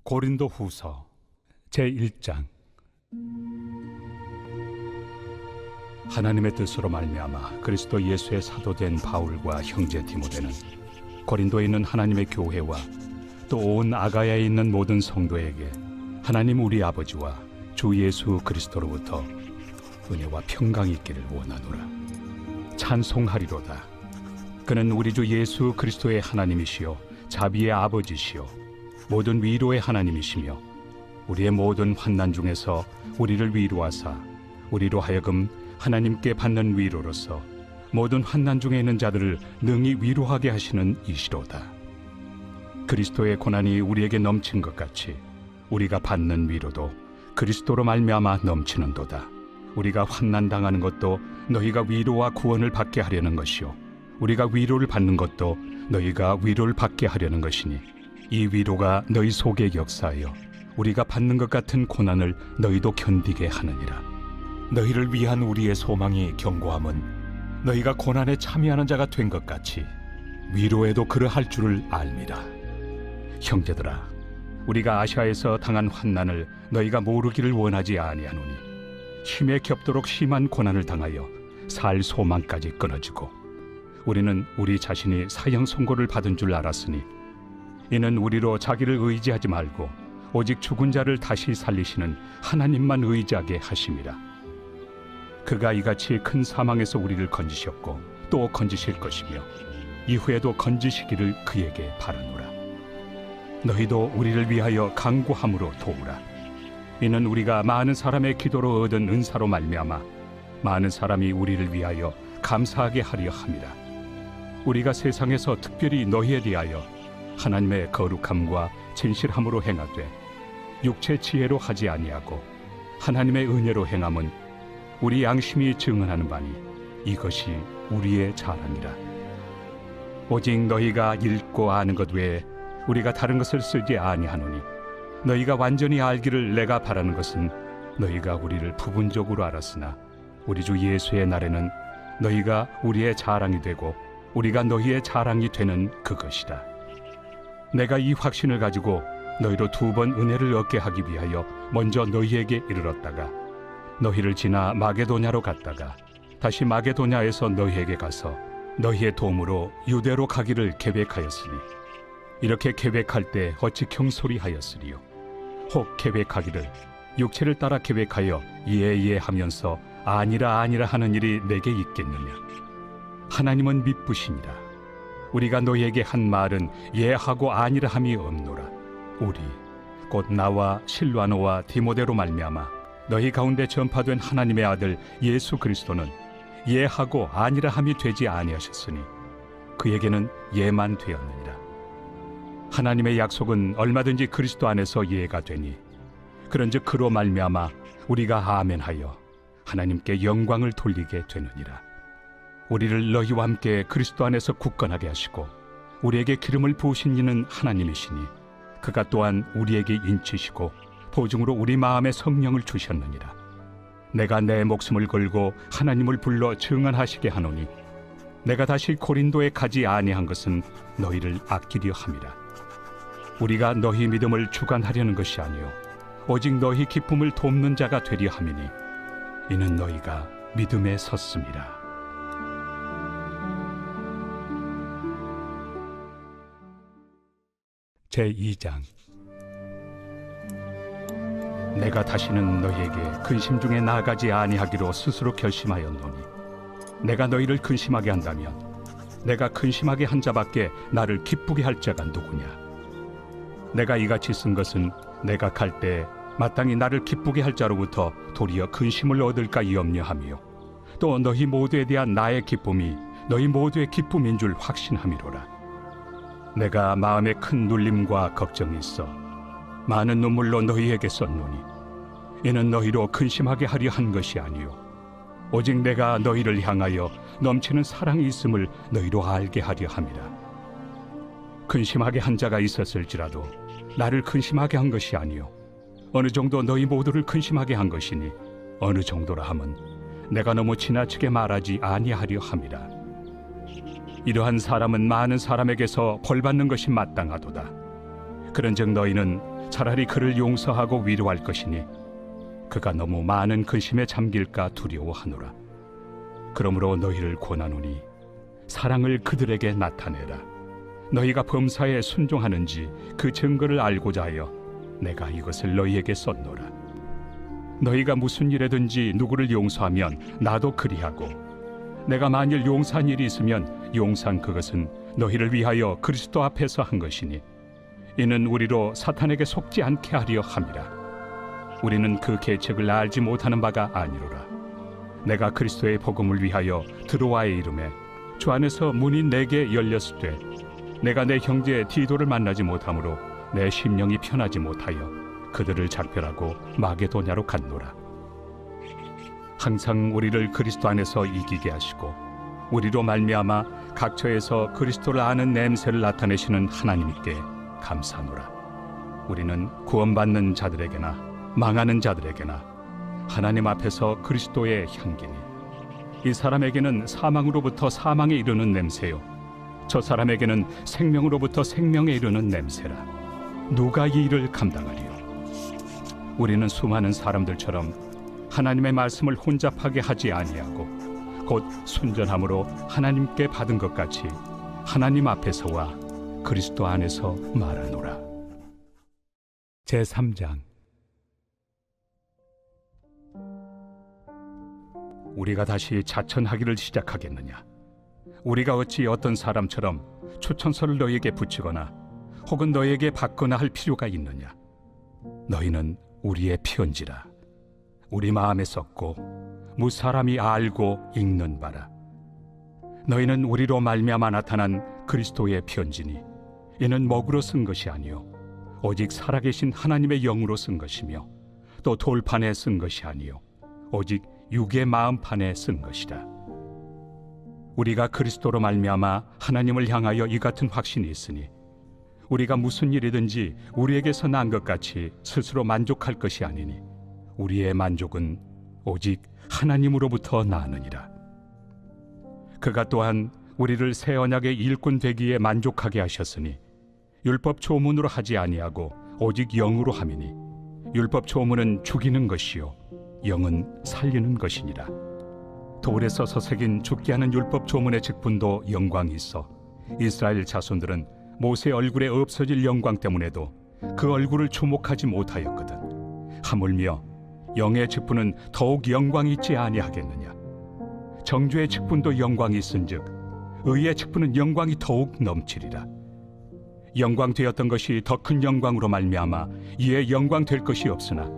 고린도후서 제1장. 하나님의 뜻으로 말미암아 그리스도 예수의 사도된 바울과 형제 디모데는 고린도에 있는 하나님의 교회와 또 온 아가야에 있는 모든 성도에게 하나님 우리 아버지와 주 예수 그리스도로부터 은혜와 평강이 있기를 원하노라. 찬송하리로다. 그는 우리 주 예수 그리스도의 하나님이시요 자비의 아버지시요 모든 위로의 하나님이시며 우리의 모든 환난 중에서 우리를 위로하사 우리로 하여금 하나님께 받는 위로로서 모든 환난 중에 있는 자들을 능히 위로하게 하시는 이시로다. 그리스도의 고난이 우리에게 넘친 것 같이 우리가 받는 위로도 그리스도로 말미암아 넘치는도다. 우리가 환난 당하는 것도 너희가 위로와 구원을 받게 하려는 것이요 우리가 위로를 받는 것도 너희가 위로를 받게 하려는 것이니 이 위로가 너희 속에 역사하여 우리가 받는 것 같은 고난을 너희도 견디게 하느니라. 너희를 위한 우리의 소망이 견고함은 너희가 고난에 참여하는 자가 된 것 같이 위로에도 그러할 줄을 알미라. 형제들아, 우리가 아시아에서 당한 환난을 너희가 모르기를 원하지 아니하노니 힘에 겹도록 심한 고난을 당하여 살 소망까지 끊어지고 우리는 우리 자신이 사형 선고를 받은 줄 알았으니 이는 우리로 자기를 의지하지 말고 오직 죽은 자를 다시 살리시는 하나님만 의지하게 하심이라. 그가 이같이 큰 사망에서 우리를 건지셨고 또 건지실 것이며 이후에도 건지시기를 그에게 바라노라. 너희도 우리를 위하여 간구함으로 도우라. 이는 우리가 많은 사람의 기도로 얻은 은사로 말미암아 많은 사람이 우리를 위하여 감사하게 하려 함이라. 우리가 세상에서 특별히 너희에 대하여 하나님의 거룩함과 진실함으로 행하되 육체 지혜로 하지 아니하고 하나님의 은혜로 행함은 우리 양심이 증언하는 바니 이것이 우리의 자랑이라. 오직 너희가 읽고 아는 것 외에 우리가 다른 것을 쓰지 아니하노니 너희가 완전히 알기를 내가 바라는 것은 너희가 우리를 부분적으로 알았으나 우리 주 예수의 날에는 너희가 우리의 자랑이 되고 우리가 너희의 자랑이 되는 그것이다. 내가 이 확신을 가지고 너희로 2번 은혜를 얻게 하기 위하여 먼저 너희에게 이르렀다가 너희를 지나 마게도냐로 갔다가 다시 마게도냐에서 너희에게 가서 너희의 도움으로 유대로 가기를 계획하였으니 이렇게 계획할 때 어찌 경솔이하였으리요. 혹 계획하기를 육체를 따라 계획하여 예예 하면서 아니라 하는 일이 내게 있겠느냐. 하나님은 미쁘시니라. 우리가 너희에게 한 말은 예하고 아니라 함이 없노라. 우리 곧 나와 실와노와 디모데로 말미암아 너희 가운데 전파된 하나님의 아들 예수 그리스도는 예하고 아니라 함이 되지 아니하셨으니 그에게는 예만 되었느니라. 하나님의 약속은 얼마든지 그리스도 안에서 예가 되니 그런즉 그로 말미암아 우리가 아멘하여 하나님께 영광을 돌리게 되느니라. 우리를 너희와 함께 그리스도 안에서 굳건하게 하시고 우리에게 기름을 부으신 이는 하나님이시니 그가 또한 우리에게 인치시고 보증으로 우리 마음에 성령을 주셨느니라. 내가 내 목숨을 걸고 하나님을 불러 증언하시게 하노니 내가 다시 고린도에 가지 아니한 것은 너희를 아끼려 함이라. 우리가 너희 믿음을 주관하려는 것이 아니요 오직 너희 기쁨을 돕는 자가 되려 함이니 이는 너희가 믿음에 섰음이라. 제2장. 내가 다시는 너희에게 근심 중에 나아가지 아니하기로 스스로 결심하였노니 내가 너희를 근심하게 한다면 내가 근심하게 한 자밖에 나를 기쁘게 할 자가 누구냐. 내가 이같이 쓴 것은 내가 갈 때 마땅히 나를 기쁘게 할 자로부터 도리어 근심을 얻을까 염려하며 또 너희 모두에 대한 나의 기쁨이 너희 모두의 기쁨인 줄 확신함이로라. 내가 마음에 큰 눌림과 걱정이 있어 많은 눈물로 너희에게 썼노니 이는 너희로 근심하게 하려 한 것이 아니요 오직 내가 너희를 향하여 넘치는 사랑이 있음을 너희로 알게 하려 함이라. 근심하게 한 자가 있었을지라도 나를 근심하게 한 것이 아니요 어느 정도 너희 모두를 근심하게 한 것이니 어느 정도라 함은 내가 너무 지나치게 말하지 아니하려 함이라. 이러한 사람은 많은 사람에게서 벌받는 것이 마땅하도다. 그런즉 너희는 차라리 그를 용서하고 위로할 것이니 그가 너무 많은 근심에 잠길까 두려워하노라. 그러므로 너희를 권하노니 사랑을 그들에게 나타내라. 너희가 범사에 순종하는지 그 증거를 알고자 하여 내가 이것을 너희에게 썼노라. 너희가 무슨 일에든지 누구를 용서하면 나도 그리하고, 내가 만일 용서한 일이 있으면 용서한 그것은 너희를 위하여 그리스도 앞에서 한 것이니 이는 우리로 사탄에게 속지 않게 하려 함이라. 우리는 그 계책을 알지 못하는 바가 아니로라. 내가 그리스도의 복음을 위하여 드로아에 이름에 주 안에서 문이 내게 열렸을 때 내가 내 형제 디도를 만나지 못하므로 내 심령이 편하지 못하여 그들을 작별하고 마게도냐로 갔노라. 항상 우리를 그리스도 안에서 이기게 하시고 우리로 말미암아 각처에서 그리스도를 아는 냄새를 나타내시는 하나님께 감사하노라. 우리는 구원받는 자들에게나 망하는 자들에게나 하나님 앞에서 그리스도의 향기니, 이 사람에게는 사망으로부터 사망에 이르는 냄새요 저 사람에게는 생명으로부터 생명에 이르는 냄새라. 누가 이 일을 감당하리요? 우리는 수많은 사람들처럼 하나님의 말씀을 혼잡하게 하지 아니하고 곧 순전함으로 하나님께 받은 것 같이 하나님 앞에서와 그리스도 안에서 말하노라. 제3장. 우리가 다시 자천하기를 시작하겠느냐? 우리가 어찌 어떤 사람처럼 추천서를 너희에게 붙이거나 혹은 너희에게 받거나 할 필요가 있느냐? 너희는 우리의 편지라. 우리 마음에 썼고 무사람이 알고 읽는 바라. 너희는 우리로 말미암아 나타난 그리스도의 편지니 이는 먹으로 쓴 것이 아니요 오직 살아계신 하나님의 영으로 쓴 것이며 또 돌판에 쓴 것이 아니요 오직 육의 마음판에 쓴 것이라. 우리가 그리스도로 말미암아 하나님을 향하여 이 같은 확신이 있으니 우리가 무슨 일이든지 우리에게서 난 것 같이 스스로 만족할 것이 아니니 우리의 만족은 오직 하나님으로부터 나느니라. 그가 또한 우리를 새 언약의 일꾼 되기에 만족하게 하셨으니 율법 조문으로 하지 아니하고 오직 영으로 함이니 율법 조문은 죽이는 것이요 영은 살리는 것이니라. 돌에 써서 새긴 죽게 하는 율법 조문의 직분도 영광이 있어 이스라엘 자손들은 모세 얼굴에 없어질 영광 때문에도 그 얼굴을 주목하지 못하였거든. 하물며 영의 직분은 더욱 영광이 있지 아니하겠느냐? 정죄의 직분도 영광이 있은즉 의의 직분은 영광이 더욱 넘치리라. 영광 되었던 것이 더 큰 영광으로 말미암아 이에 영광 될 것이 없으나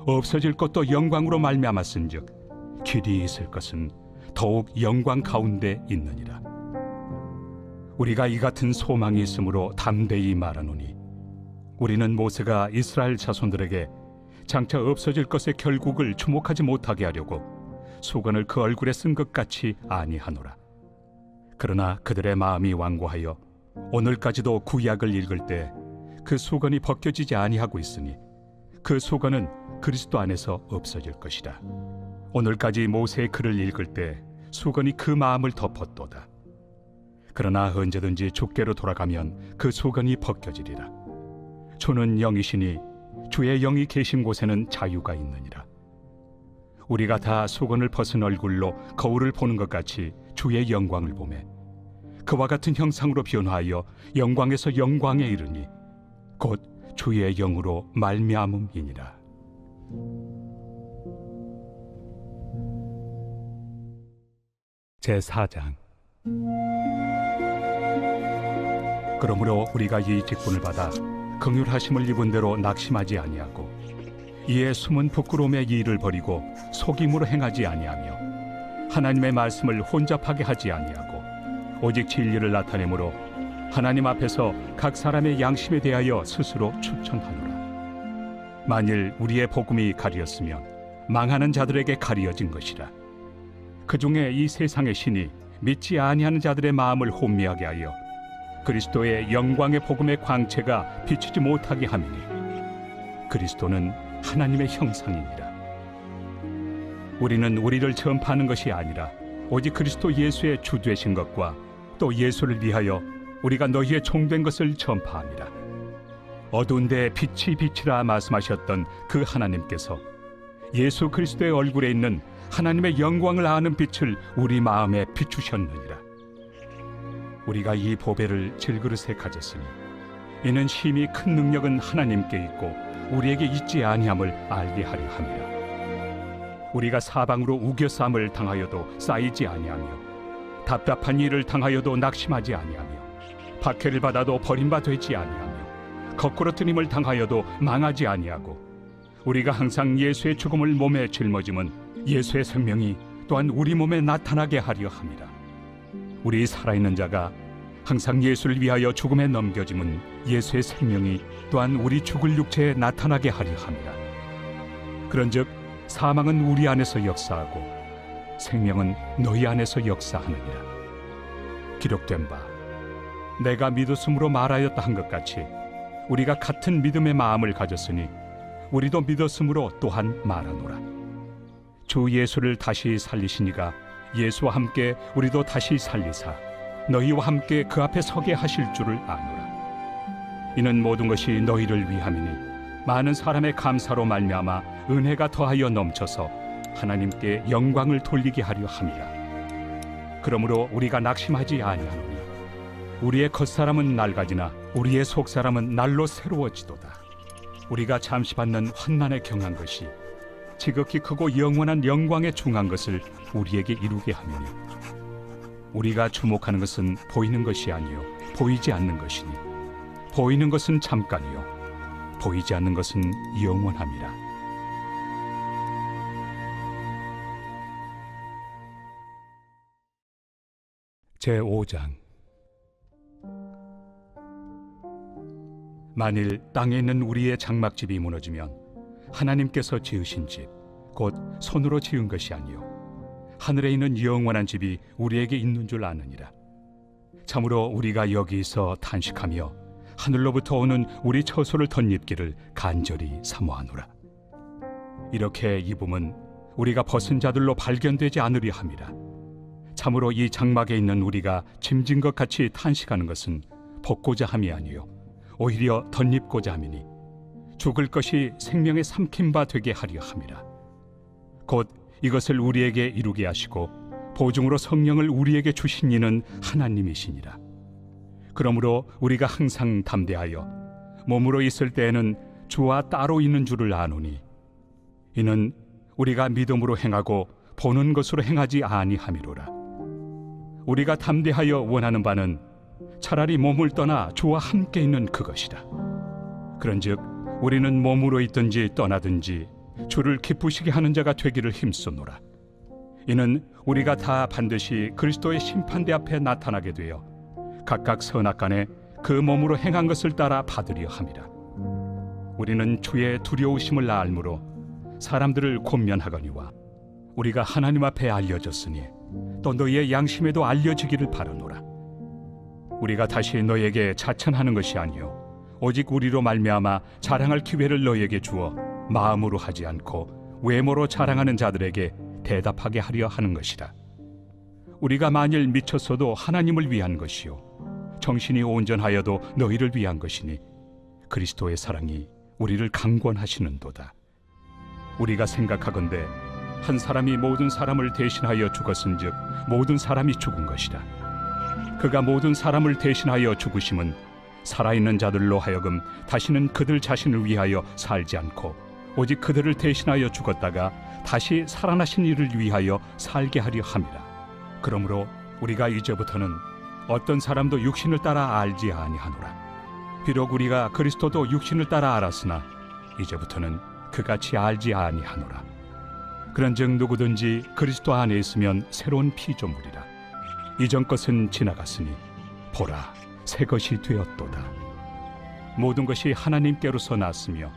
없어질 것도 영광으로 말미암았은즉 길이 있을 것은 더욱 영광 가운데 있느니라. 우리가 이 같은 소망이 있으므로 담대히 말하노니 우리는 모세가 이스라엘 자손들에게 장차 없어질 것의 결국을 주목하지 못하게 하려고 수건을 그 얼굴에 쓴 것 같이 아니하노라. 그러나 그들의 마음이 완고하여 오늘까지도 구약을 읽을 때 그 수건이 벗겨지지 아니하고 있으니 그 수건은 그리스도 안에서 없어질 것이라. 오늘까지 모세의 글을 읽을 때 수건이 그 마음을 덮었도다. 그러나 언제든지 주께로 돌아가면 그 수건이 벗겨지리라. 주는 영이시니 주의 영이 계신 곳에는 자유가 있느니라. 우리가 다 수건을 벗은 얼굴로 거울을 보는 것 같이 주의 영광을 보매 그와 같은 형상으로 변화하여 영광에서 영광에 이르니 곧 주의 영으로 말미암음이니라. 제4장. 그러므로 우리가 이 직분을 받아 긍휼하심을 입은 대로 낙심하지 아니하고 이에 숨은 부끄러움의 일을 버리고 속임으로 행하지 아니하며 하나님의 말씀을 혼잡하게 하지 아니하고 오직 진리를 나타내므로 하나님 앞에서 각 사람의 양심에 대하여 스스로 추천하노라. 만일 우리의 복음이 가리었으면 망하는 자들에게 가리어진 것이라. 그 중에 이 세상의 신이 믿지 아니하는 자들의 마음을 혼미하게 하여 그리스도의 영광의 복음의 광채가 비치지 못하게 함이니 그리스도는 하나님의 형상이니라. 우리는 우리를 전파하는 것이 아니라 오직 그리스도 예수의 주 되신 것과 또 예수를 위하여 우리가 너희의 종된 것을 전파함이라. 어두운 데 빛이 비치라 말씀하셨던 그 하나님께서 예수 그리스도의 얼굴에 있는 하나님의 영광을 아는 빛을 우리 마음에 비추셨느니라. 우리가 이 보배를 질그릇에 가졌으니 이는 심히 큰 능력은 하나님께 있고 우리에게 있지 아니함을 알게 하려 함이라. 우리가 사방으로 우겨쌈을 당하여도 쌓이지 아니하며 답답한 일을 당하여도 낙심하지 아니하며 박해를 받아도 버림받지 아니하며 거꾸로 뜨임을 당하여도 망하지 아니하고 우리가 항상 예수의 죽음을 몸에 짊어짐은 예수의 생명이 또한 우리 몸에 나타나게 하려 함이라. 우리 살아있는 자가 항상 예수를 위하여 죽음에 넘겨짐은 예수의 생명이 또한 우리 죽을 육체에 나타나게 하려 함이라. 그런즉 사망은 우리 안에서 역사하고 생명은 너희 안에서 역사하느니라. 기록된 바 내가 믿었으므로 말하였다 한 것 같이 우리가 같은 믿음의 마음을 가졌으니 우리도 믿었으므로 또한 말하노라. 주 예수를 다시 살리시니가 예수와 함께 우리도 다시 살리사 너희와 함께 그 앞에 서게 하실 줄을 아노라. 이는 모든 것이 너희를 위함이니 많은 사람의 감사로 말미암아 은혜가 더하여 넘쳐서 하나님께 영광을 돌리게 하려 함이라. 그러므로 우리가 낙심하지 아니하노니 우리의 겉사람은 낡아지나 우리의 속사람은 날로 새로워지도다. 우리가 잠시 받는 환난에 경한 것이 지극히 크고 영원한 영광에 중한 것을 우리에게 이루게 하느니 우리가 주목하는 것은 보이는 것이 아니요 보이지 않는 것이니 보이는 것은 잠깐이요 보이지 않는 것은 영원함이라. 제5장. 만일 땅에 있는 우리의 장막집이 무너지면 하나님께서 지으신 집 곧 손으로 지은 것이 아니요 하늘에 있는 영원한 집이 우리에게 있는 줄 아느니라. 참으로 우리가 여기서 탄식하며 하늘로부터 오는 우리 처소를 덧입기를 간절히 사모하노라. 이렇게 입음은 우리가 벗은 자들로 발견되지 않으려 함이라. 참으로 이 장막에 있는 우리가 짐진 것 같이 탄식하는 것은 벗고자 함이 아니요 오히려 덧입고자 함이니 죽을 것이 생명의 삼킨 바 되게 하려 함이라. 곧 이것을 우리에게 이루게 하시고 보증으로 성령을 우리에게 주신 이는 하나님이시니라. 그러므로 우리가 항상 담대하여 몸으로 있을 때에는 주와 따로 있는 줄을 아노니 이는 우리가 믿음으로 행하고 보는 것으로 행하지 아니함이로라. 우리가 담대하여 원하는 바는 차라리 몸을 떠나 주와 함께 있는 그것이라. 그런즉 우리는 몸으로 있든지 떠나든지 주를 기쁘시게 하는 자가 되기를 힘쓰노라. 이는 우리가 다 반드시 그리스도의 심판대 앞에 나타나게 되어 각각 선악간에 그 몸으로 행한 것을 따라 받으려 함이라. 우리는 주의 두려우심을 알므로 사람들을 권면하거니와 우리가 하나님 앞에 알려졌으니 또 너희의 양심에도 알려지기를 바라노라. 우리가 다시 너희에게 자천하는 것이 아니요 오직 우리로 말미암아 자랑할 기회를 너희에게 주어 마음으로 하지 않고 외모로 자랑하는 자들에게 대답하게 하려 하는 것이라. 우리가 만일 미쳤어도 하나님을 위한 것이요 정신이 온전하여도 너희를 위한 것이니 그리스도의 사랑이 우리를 강권하시는도다. 우리가 생각하건대 한 사람이 모든 사람을 대신하여 죽었은즉 모든 사람이 죽은 것이라. 그가 모든 사람을 대신하여 죽으심은 살아있는 자들로 하여금 다시는 그들 자신을 위하여 살지 않고 오직 그들을 대신하여 죽었다가 다시 살아나신 이를 위하여 살게 하려 함이라. 그러므로 우리가 이제부터는 어떤 사람도 육신을 따라 알지 아니하노라. 비록 우리가 그리스도도 육신을 따라 알았으나 이제부터는 그같이 알지 아니하노라. 그런즉 누구든지 그리스도 안에 있으면 새로운 피조물이라. 이전 것은 지나갔으니 보라 새 것이 되었도다. 모든 것이 하나님께로서 났으며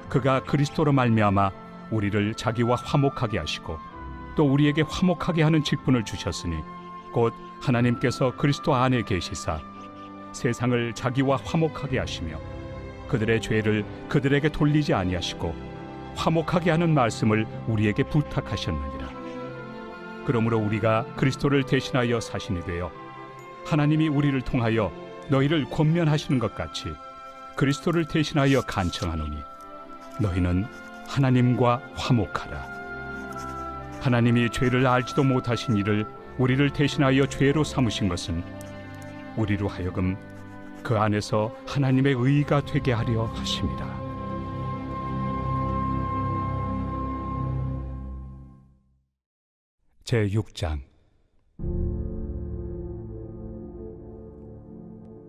그가 그리스도로 말미암아 우리를 자기와 화목하게 하시고 또 우리에게 화목하게 하는 직분을 주셨으니 곧 하나님께서 그리스도 안에 계시사 세상을 자기와 화목하게 하시며 그들의 죄를 그들에게 돌리지 아니하시고 화목하게 하는 말씀을 우리에게 부탁하셨느니라. 그러므로 우리가 그리스도를 대신하여 사신이 되어 하나님이 우리를 통하여 너희를 권면하시는 것 같이 그리스도를 대신하여 간청하노니 너희는 하나님과 화목하라. 하나님이 죄를 알지도 못하신 이를 우리를 대신하여 죄로 삼으신 것은 우리로 하여금 그 안에서 하나님의 의가 되게 하려 하심이라. 제6장.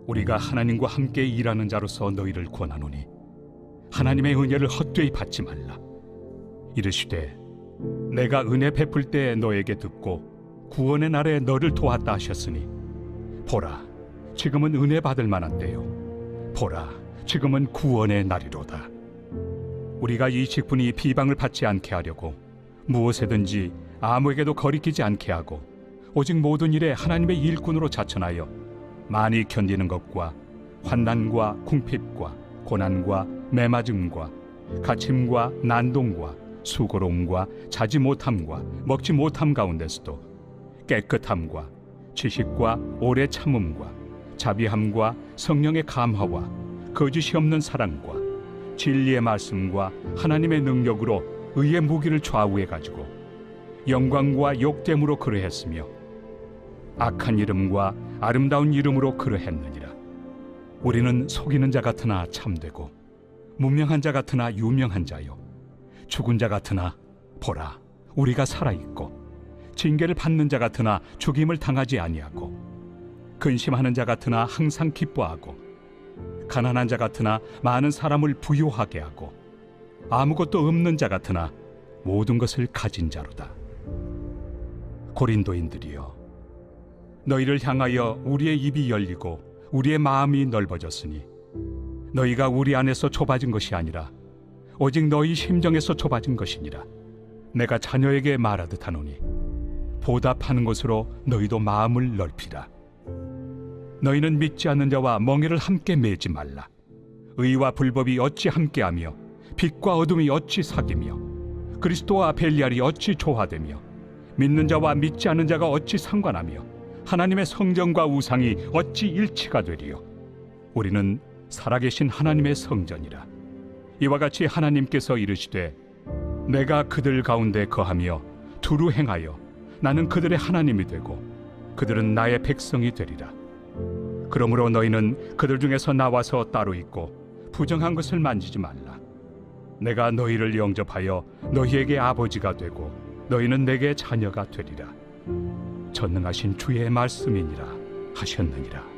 우리가 하나님과 함께 일하는 자로서 너희를 권하노니 하나님의 은혜를 헛되이 받지 말라. 이르시되 내가 은혜 베풀 때 너에게 듣고 구원의 날에 너를 도왔다 하셨으니 보라, 지금은 은혜 받을 만한 때요, 보라, 지금은 구원의 날이로다. 우리가 이 직분이 비방을 받지 않게 하려고 무엇에든지 아무에게도 거리끼지 않게 하고 오직 모든 일에 하나님의 일꾼으로 자천하여 많이 견디는 것과 환난과 궁핍과 고난과 매맞음과 갇힘과 난동과 수고로움과 자지 못함과 먹지 못함 가운데서도 깨끗함과 지식과 오래 참음과 자비함과 성령의 감화와 거짓이 없는 사랑과 진리의 말씀과 하나님의 능력으로 의의 무기를 좌우해 가지고 영광과 욕됨으로 그러했으며 악한 이름과 아름다운 이름으로 그러했느니라. 우리는 속이는 자 같으나 참되고 무명한 자 같으나 유명한 자요, 죽은 자 같으나 보라, 우리가 살아있고 징계를 받는 자 같으나 죽임을 당하지 아니하고 근심하는 자 같으나 항상 기뻐하고 가난한 자 같으나 많은 사람을 부유하게 하고 아무것도 없는 자 같으나 모든 것을 가진 자로다. 고린도인들이여, 너희를 향하여 우리의 입이 열리고 우리의 마음이 넓어졌으니 너희가 우리 안에서 좁아진 것이 아니라 오직 너희 심정에서 좁아진 것이니라. 내가 자녀에게 말하듯 하노니 보답하는 것으로 너희도 마음을 넓히라. 너희는 믿지 않는 자와 멍에를 함께 매지 말라. 의와 불법이 어찌 함께하며 빛과 어둠이 어찌 사귀며 그리스도와 벨리알이 어찌 조화되며 믿는 자와 믿지 않는 자가 어찌 상관하며 하나님의 성전과 우상이 어찌 일치가 되리요. 우리는 살아계신 하나님의 성전이라. 이와 같이 하나님께서 이르시되 내가 그들 가운데 거하며 두루 행하여 나는 그들의 하나님이 되고 그들은 나의 백성이 되리라. 그러므로 너희는 그들 중에서 나와서 따로 있고 부정한 것을 만지지 말라. 내가 너희를 영접하여 너희에게 아버지가 되고 너희는 내게 자녀가 되리라. 전능하신 주의 말씀이니라 하셨느니라.